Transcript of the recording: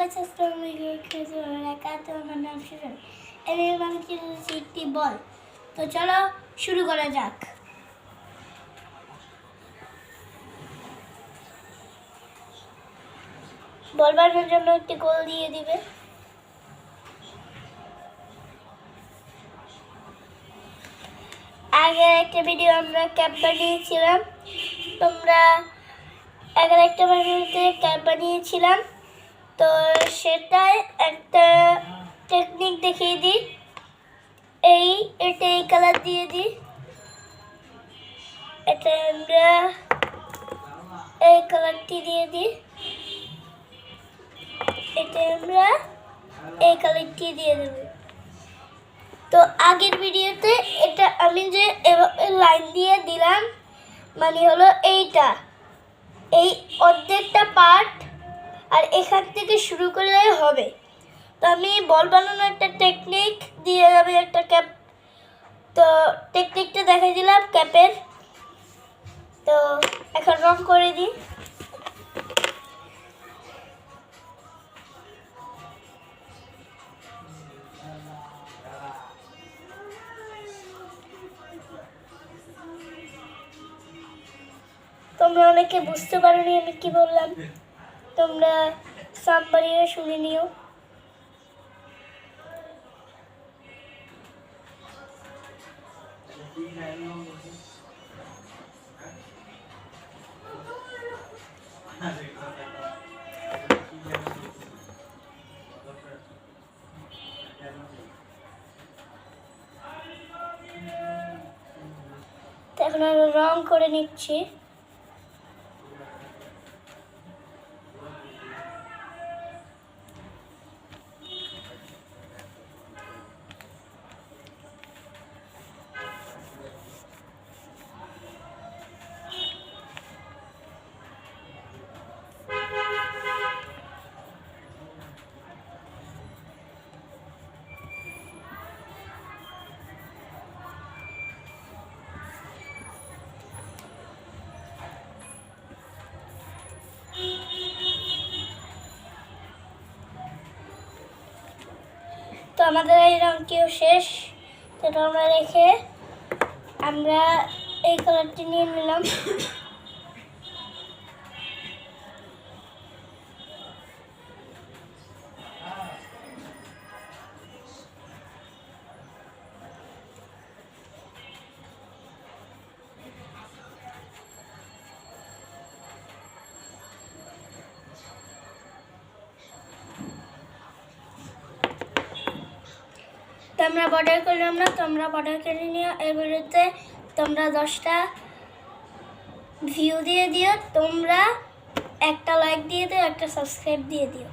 Guys আসসালামু আলাইকুম আমার নাম সুজন এর মানে কি একটি বল। তো চলো শুরু করা যাক। বল বানানোর জন্য একটি গোল দিয়ে দিবে। আগে একটা ভিডিও আমরা ক্যাপ বানিয়েছিলাম, তোমরা আগে একটা ভিডিওতে ক্যাপ বানিয়েছিলাম, তো সেটাই একটা টেকনিক দেখিয়ে দিই। এটা এই কালার দিয়ে দিই, এটা আমরা এই কালারটি দিয়ে দিই, এটা আমরা এই কালারটি দিয়ে দেব। তো আগের ভিডিওতে এটা আমি যে এভাবে লাইন দিয়ে দিলাম মানে হলো এইটা এই অর্ধেকটা পার্ট, আর এখান থেকে শুরু করলে হবে। তো আমি বল বানানোর একটা টেকনিক দিয়ে যাবে একটা ক্যাপ, তো টেকনিকটা দেখাই দিলাম ক্যাপের। তো এখন রং করে দিই। তোমরা অনেকে বুঝতে পারোনি আমি কি বললাম, তোমরা সামবারিয়ে শুনে নিও। এখন আমি রং করে নিচ্ছি। তো আমাদের এই রংটিও শেষ, সেটা আমরা রেখে আমরা এই কালারটি নিয়ে নিলাম। তোমরা বর্ডার করলাম না, তোমরা বর্ডার করে নিও। এর বিরুদ্ধে তোমরা 10টা ভিউ দিয়ে দিও, তোমরা একটা লাইক দিয়ে দিও, একটা সাবস্ক্রাইব দিয়ে দিও।